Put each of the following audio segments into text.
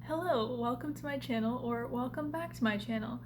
Hello, welcome to my channel, or welcome back to my channel.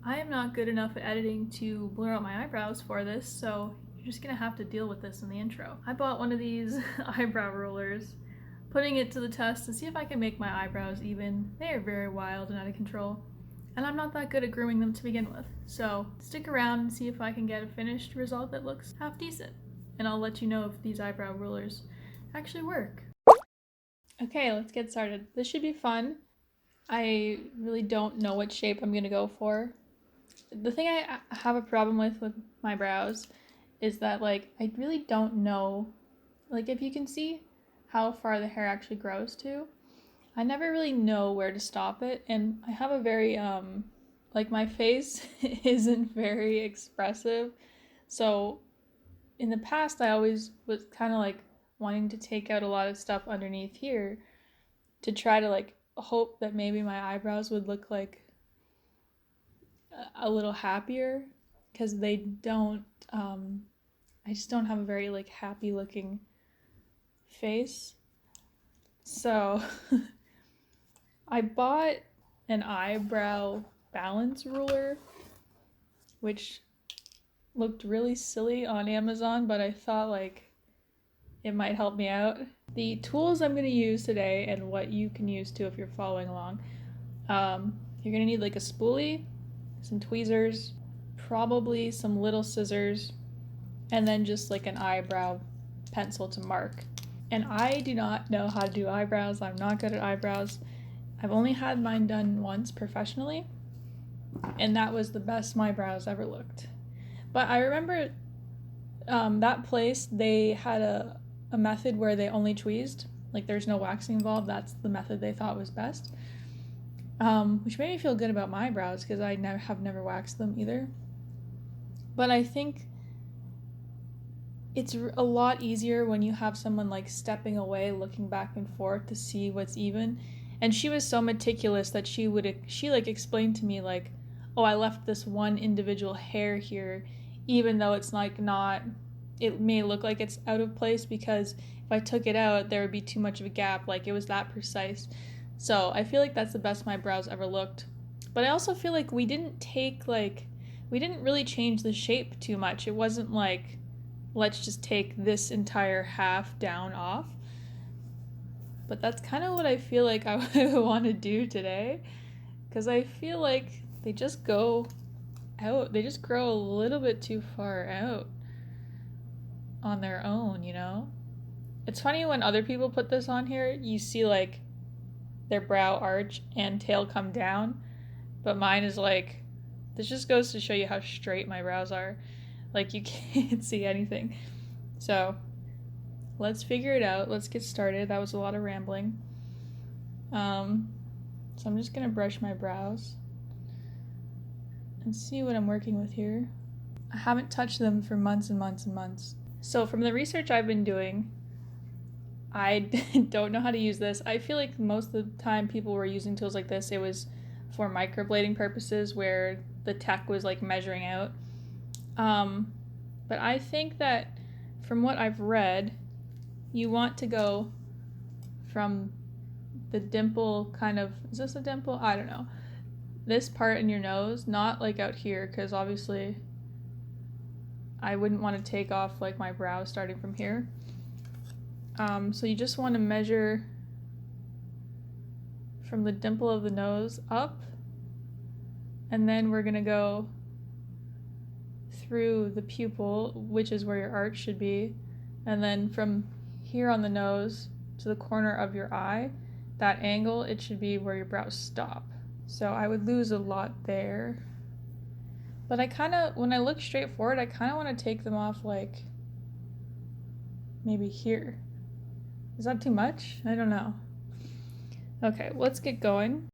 I am not good enough at editing to blur out my eyebrows for this, so you're just gonna have to deal with this in the intro. I bought one of these eyebrow rulers, putting it to the test to see if I can make my eyebrows even. They are very wild and out of control, and I'm not that good at grooming them to begin with. So stick around and see if I can get a finished result that looks half decent, and I'll let you know if these eyebrow rulers actually work. Okay, let's get started. This should be fun. I really don't know what shape I'm gonna go for. The thing I have a problem with my brows is that I really don't know, if you can see how far the hair actually grows to, I never really know where to stop it, and I have a very my face isn't very expressive. So in the past I always was kind of wanting to take out a lot of stuff underneath here to try to hope that maybe my eyebrows would look a little happier, because they don't I just don't have a very happy looking face. So I bought an eyebrow balance ruler, which looked really silly on Amazon, but I thought it might help me out. The tools I'm going to use today, and what you can use too if you're following along, you're going to need a spoolie, some tweezers, probably some little scissors, and then just an eyebrow pencil to mark. And I do not know how to do eyebrows. I'm not good at eyebrows. I've only had mine done once professionally, and that was the best my brows ever looked. But I remember that place, they had a method where they only tweezed, there's no waxing involved. That's the method they thought was best, which made me feel good about my brows because I have never waxed them either. But I think it's a lot easier when you have someone stepping away, looking back and forth to see what's even. And she was so meticulous that she explained to me oh, I left this one individual hair here, even though it's not, it may look like it's out of place, because if I took it out there would be too much of a gap. It was that precise. So I feel that's the best my brows ever looked. But I also feel we didn't really change the shape too much. It wasn't let's just take this entire half down off. But that's kind of what I feel I want to do today, because I feel they just go out. They just grow a little bit too far out on their own, you know? It's funny when other people put this on here, you see their brow arch and tail come down, but mine is this just goes to show you how straight my brows are. You can't see anything. So let's figure it out. Let's get started. That was a lot of rambling. So I'm just gonna brush my brows and see what I'm working with here. I haven't touched them for months and months and months. So from the research I've been doing, I don't know how to use this. I feel most of the time people were using tools like this, it was for microblading purposes where the tech was measuring out. But I think that from what I've read, you want to go from the dimple kind of, is this a dimple? I don't know. This part in your nose, not out here, because obviously I wouldn't want to take off my brow starting from here. So you just want to measure from the dimple of the nose up, and then we're going to go through the pupil, which is where your arch should be, and then from here on the nose to the corner of your eye, that angle, it should be where your brows stop. So I would lose a lot there. But I kind of, when I look straight forward, I kind of want to take them off maybe here. Is that too much? I don't know. Okay, let's get going.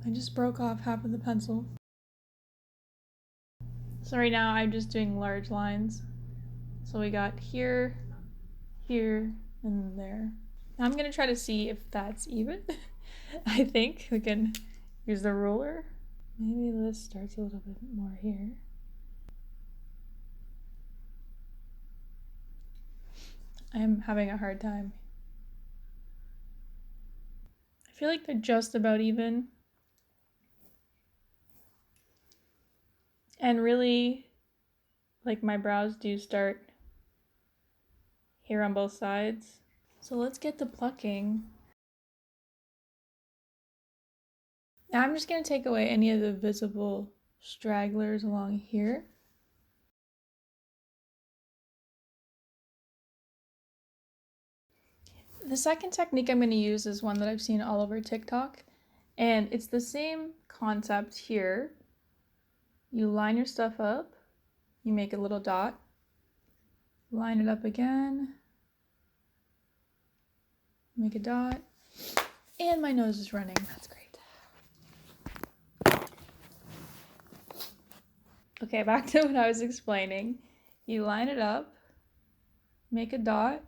I just broke off half of the pencil. So right now I'm just doing large lines. So we got here, here, and there. Now I'm gonna try to see if that's even. I think we can use the ruler. Maybe this starts a little bit more here. I'm having a hard time. feel like they're just about even. And really, like, my brows do start here on both sides. So let's get to plucking. Now I'm just going to take away any of the visible stragglers along here. The second technique I'm going to use is one that I've seen all over TikTok, and it's the same concept here. You line your stuff up, you make a little dot, line it up again, make a dot, and my nose is running. That's great. Okay, back to what I was explaining. You line it up, make a dot,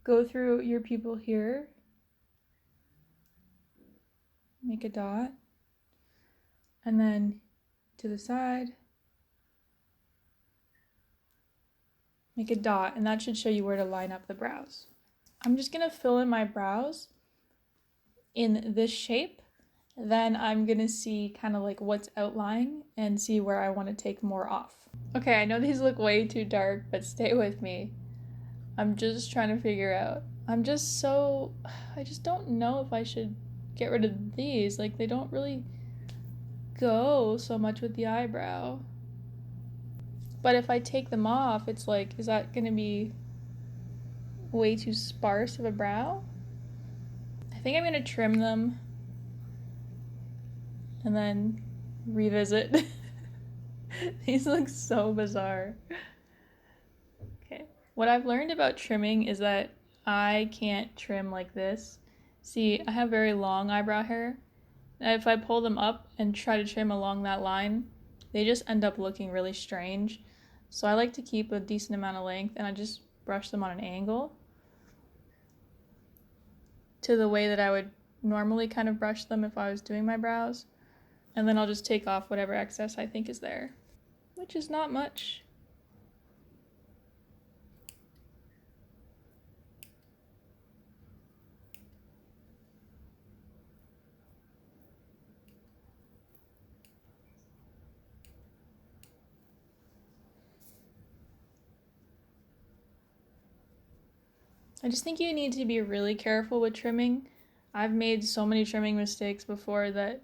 go through your pupil here, make a dot, and then to the side, make a dot, and that should show you where to line up the brows. I'm just gonna fill in my brows in this shape. Then I'm gonna see kind of like what's outlying and see where I want to take more off. Okay, I know these look way too dark, but stay with me. I'm just trying to figure out. I just don't know if I should get rid of these. Like, they don't really go so much with the eyebrow. But if I take them off, it's like, is that gonna be way too sparse of a brow? I think I'm gonna trim them and then revisit. These look so bizarre. Okay. What I've learned about trimming is that I can't trim like this. See, I have very long eyebrow hair. And if I pull them up and try to trim along that line, they just end up looking really strange. So I like to keep a decent amount of length, and I just brush them on an angle to the way that I would normally kind of brush them if I was doing my brows. And then I'll just take off whatever excess I think is there, which is not much. I just think you need to be really careful with trimming. I've made so many trimming mistakes before that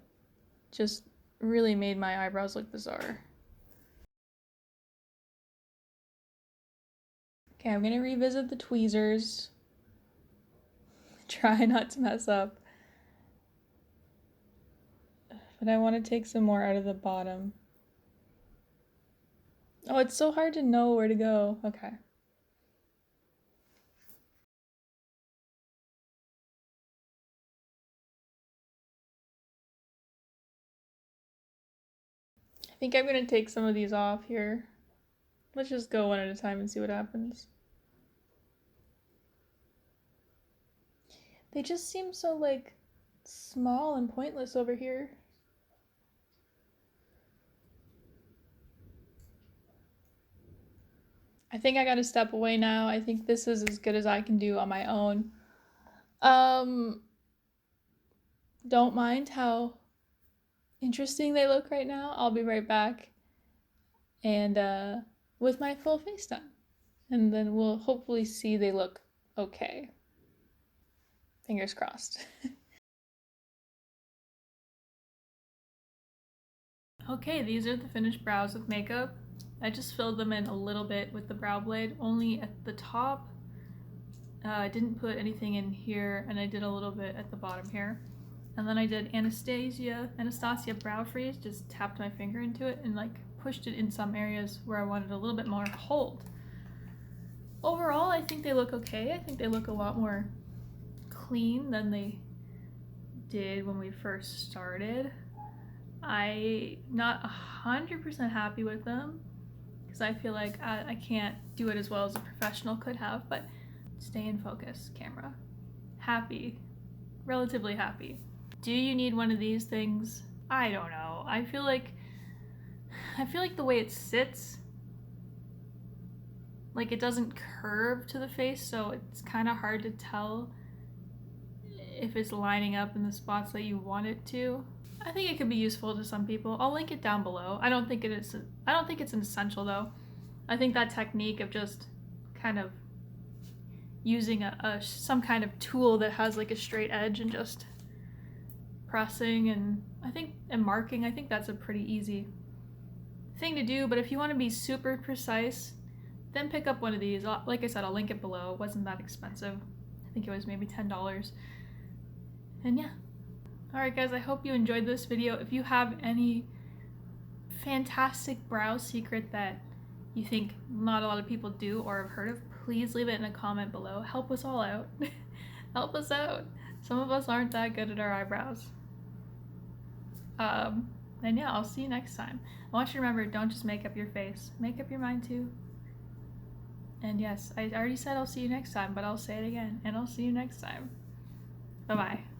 just really made my eyebrows look bizarre. Okay, I'm gonna revisit the tweezers. Try not to mess up. But I want to take some more out of the bottom. Oh, it's so hard to know where to go. Okay. I think I'm gonna take some of these off here. Let's just go one at a time and see what happens. They just seem so, like, small and pointless over here. I think I gotta step away now. I think this is as good as I can do on my own. Don't mind how interesting they look right now. I'll be right back, and with my full face done. And then we'll hopefully see they look okay. Fingers crossed. Okay, these are the finished brows with makeup. I just filled them in a little bit with the brow blade, only at the top. I didn't put anything in here, and I did a little bit at the bottom here. And then I did Anastasia brow freeze, just tapped my finger into it and like pushed it in some areas where I wanted a little bit more hold. Overall, I think they look okay. I think they look a lot more clean than they did when we first started. I'm not 100% happy with them because I feel like I can't do it as well as a professional could have, but stay in focus, camera. Happy, relatively happy. Do you need one of these things? I don't know. I feel like the way it sits, like, it doesn't curve to the face, so it's kind of hard to tell if it's lining up in the spots that you want it to. I think it could be useful to some people. I'll link it down below. I don't think it's an essential though. I think that technique of just kind of using some kind of tool that has like a straight edge and just pressing and marking, I think that's a pretty easy thing to do. But if you want to be super precise, then pick up one of these. Like I said, I'll link it below. It wasn't that expensive. I think it was maybe $10. And yeah. Alright guys, I hope you enjoyed this video. If you have any fantastic brow secret that you think not a lot of people do or have heard of, please leave it in a comment below. Help us all out. Help us out. Some of us aren't that good at our eyebrows. And yeah, I'll see you next time. I want you to remember, don't just make up your face. Make up your mind too. And yes, I already said I'll see you next time, but I'll say it again. And I'll see you next time. Bye-bye.